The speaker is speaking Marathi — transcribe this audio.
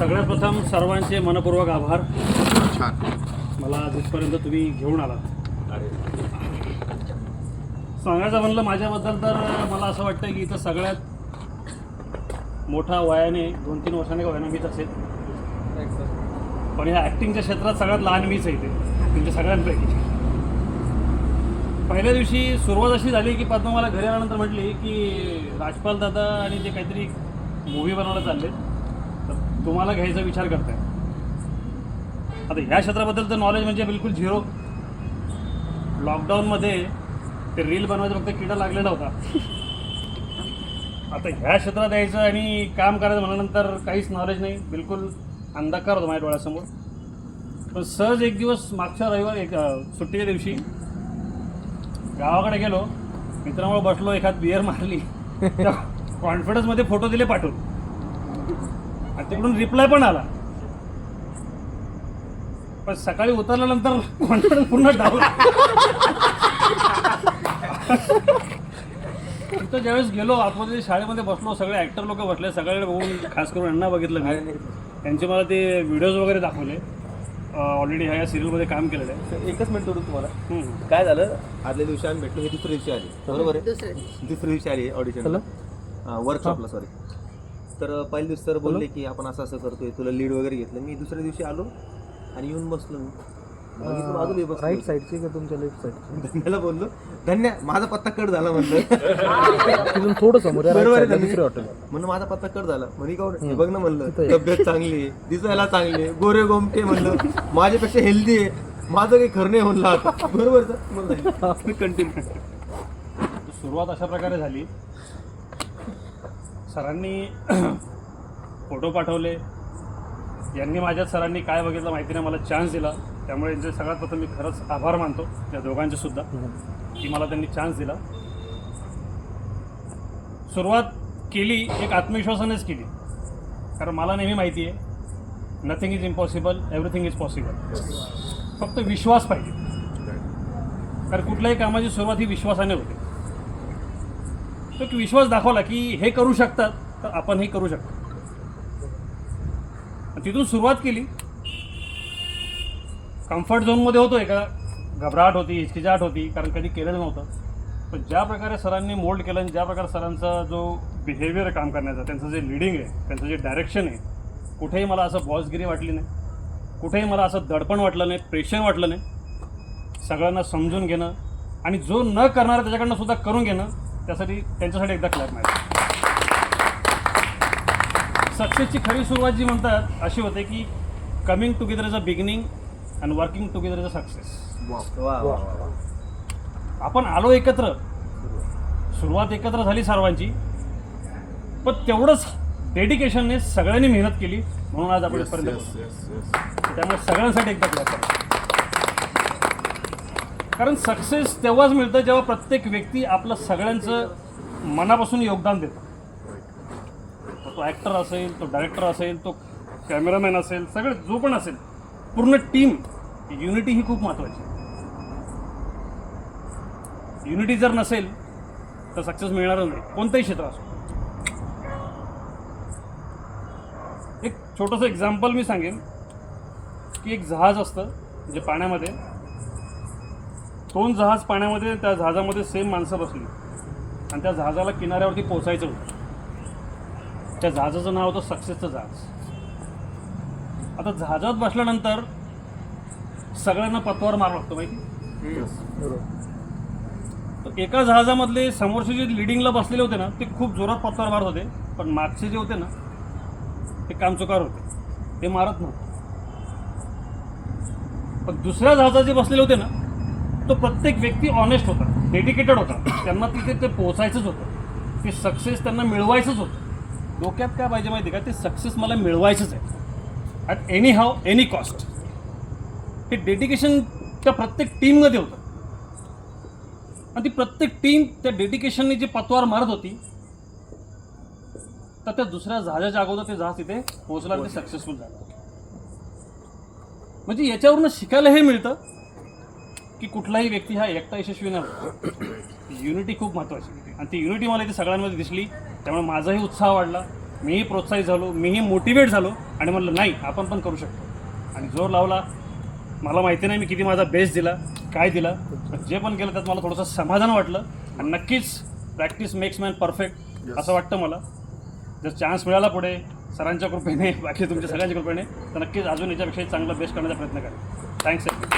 सगळ्यात प्रथम सर्वांचे मनपूर्वक आभार. छान. मला जिथपर्यंत तुम्ही घेऊन आला. सांगायचं म्हणलं माझ्याबद्दल तर मला असं वाटतं की इथं सगळ्यात मोठा वयाने 2-3 वर्षांनी का वयाने मीच असेल, पण ह्या ॲक्टिंगच्या क्षेत्रात सगळ्यात लहान मीच आहे. ते तुमच्या सगळ्यांपैकी पहिल्या दिवशी सुरुवात अशी झाली की पद्मा मला घरी आल्यानंतर म्हटली की राजपाल दादा आणि ते काहीतरी मूव्ही बनवायला चालले, तर तुम्हाला घ्यायचा विचार करताय. आता ह्या क्षेत्राबद्दल तर नॉलेज म्हणजे बिलकुल झिरो. लॉकडाऊनमध्ये ते रील बनवायचा फक्त किडा लागलेला होता. आता ह्या क्षेत्रात यायचं आणि काम करायचं म्हणल्यानंतर काहीच नॉलेज नाही, बिलकुल अंधकार होता माझ्या डोळ्यासमोर. पण सहज एक दिवस मागच्या रविवार सुट्टीच्या दिवशी गावाकडे गेलो, मित्रांमुळे बसलो, एखाद बिअर मारली, कॉन्फिडन्समध्ये फोटो दिले पाठवून, आणि तिकडून रिप्लाय पण आला. पण सकाळी उतरल्यानंतर कॉन्फिडन्स पूर्ण डाऊन. तिथं ज्यावेळेस गेलो आतमध्ये शाळेमध्ये बसलो, सगळे ॲक्टर लोक बसले, सगळ्याकडे बघून खास करून यांना बघितलं मी. त्यांचे मला ते व्हिडिओज वगैरे दाखवले. ऑलरेडी ह्या सिरियलमध्ये काम केलेलं आहे. एकच मिनिट करू तुम्हाला. काय झालं, आदल्या दिवशी आम्ही भेटलो, हे दुसऱ्या दिवशी आली, बरोबर आहे? दुसऱ्या दिवशी आली ऑडिशन, वर्कशॉपला, सॉरी. तर पहिल्या दिवशी सर बोलले की आपण असं असं करतोय, तुला लीड वगैरे घेतलं. मी दुसऱ्या दिवशी आलो आणि येऊन बसलो. मी राईट साईडची का तुमच्या लेफ्ट साईड? धन्याला बोललो, धन्या माझा पत्ता कट झाला म्हणलं. तिथून थोडं समोर बरोबर आहे, दुसरे हॉटेल. म्हणून माझा पत्ता कट झाला. म्हणे का हे बघ ना म्हणलं, तब्येत चांगली आहे, दिसायला चांगली आहे, गोरे गोमटे म्हणलं, माझ्यापेक्षा हेल्दी आहे, माझं काही खरं नाही म्हणलं. आता बरोबर कंटिन्यू. सुरुवात अशा प्रकारे झाली. सरांनी फोटो पाठवले, यांनी माझ्या सरांनी काय बघितलं माहिती नाही, मला चान्स दिला. त्यामुळे यांचे सगळ्यात प्रथम मी खरंच आभार मानतो त्या दोघांचे सुद्धा, की मला त्यांनी चान्स दिला. सुरुवात केली एक आत्मविश्वासानेच केली, कारण मला नेहमी माहिती आहे nothing is impossible, everything is possible. फक्त विश्वास पाहिजे, कारण कुठल्याही कामाची सुरुवात ही विश्वासाने होते. तो एक विश्वास दाखवला की हे करू शकतात, तर आपण हे करू शकतो. तिथून सुरुवात केली. कम्फर्ट झोनमध्ये होतो, एका घबराहट होती, हिचकिचाट होती, कारण कधी केलेलं नव्हतं. पण ज्या प्रकारे सरांनी मोल्ड केलं आणि ज्या प्रकारे सरांचा जो बिहेवियर आहे काम करण्याचा, त्यांचं जे लिडिंग आहे, त्यांचं जे डायरेक्शन आहे, कुठेही मला असं बॉसगिरी वाटली नाही, कुठेही मला असं दडपण वाटलं नाही, प्रेशर वाटलं नाही. सगळ्यांना समजून घेणं आणि जो न करणारा त्याच्याकडनं सुद्धा करून घेणं, त्यासाठी त्यांच्यासाठी एकदा क्लॅप माहिती. सक्सेसची खरी सुरुवात जी म्हणतात अशी होते की coming together is a beginning and working together is a success. आपण आलो एकत्र, सुरुवात एकत्र झाली सर्वांची, पण तेवढंच डेडिकेशनने सगळ्यांनी मेहनत केली, म्हणून आज आपण इथपर्यंत पोहोचलो. त्यामुळे सगळ्यांसाठी एकदा क्लॅप करा. कारण सक्सेस तेव्हाच मिळतं जेव्हा प्रत्येक व्यक्ती आपलं सगळ्यांचं मनापासून योगदान देतो. तो ॲक्टर असेल, तो डायरेक्टर असेल, तो कॅमेरामॅन असेल, सगळे जो पण असेल, पूर्ण टीम. युनिटी ही खूप महत्त्वाची. युनिटी जर नसेल तर सक्सेस मिळणारच नाही, कोणतंही क्षेत्र असो. एक छोटंसं एक्झाम्पल मी सांगेन की एक जहाज असतं जे पाण्यामध्ये, 2 जहाज पाण्यामध्ये, त्या जहाजामध्ये सेम माणसं बसली आणि त्या जहाजाला किनाऱ्यावरती पोचायचं होतं. त्या जहाजाचं नाव होतं सक्सेसचं जहाज. आता जहाजात बसल्यानंतर सगळ्यांना पतवार मारावं लागतो, माहिती. तर एका जहाजामधले समोरचे जे लिडिंगला बसलेले होते ना, ते खूप जोरात पतवार मारत होते, पण मागचे जे होते ना ते कामचुकार होते, ते मारत नव्हते. पण दुसऱ्या जहाजात जे बसलेले होते ना, तो प्रत्येक व्यक्ती ऑनेस्ट होता, डेडिकेटेड होता. त्यांना तिथे ते पोचायचंच होतं, ते सक्सेस त्यांना मिळवायचंच होतं. डोक्यात काय पाहिजे माहिती का, ते सक्सेस मला मिळवायचंच आहे at any how, any cost. हे डेडिकेशन त्या प्रत्येक टीममध्ये होतं, आणि ती प्रत्येक टीम त्या डेडिकेशनने जी पतवार मारत होती, तर त्या दुसऱ्या जहाजाच्या अगोदर ते जहाज तिथे पोहोचला आणि ते सक्सेसफुल झालं. म्हणजे याच्यावरून शिकायला हे मिळतं की कुठलाही व्यक्ती हा एकटा यशस्वी नाही. युनिटी खूप महत्त्वाची, आणि ती युनिटी मला इथे सगळ्यांमध्ये दिसली. त्यामुळे माझाही उत्साह वाढला, मीही प्रोत्साहित झालो, मीही मोटिवेट झालो आणि म्हणलं नाही आपण पण करू शकतो आणि जोर लावला. मला माहिती नाही मी किती माझा बेस्ट दिला, काय दिला, पण जे पण केलं त्यात मला थोडंसं समाधान वाटलं आणि नक्कीच प्रॅक्टिस मेक्स मॅन परफेक्ट असं वाटतं मला. जर चान्स मिळाला पुढे सरांच्या कृपेने, बाकी तुमच्या सगळ्यांच्या कृपेने, तर नक्कीच अजून याच्यापेक्षा चांगलं बेस्ट करण्याचा प्रयत्न करेन. थँक्स.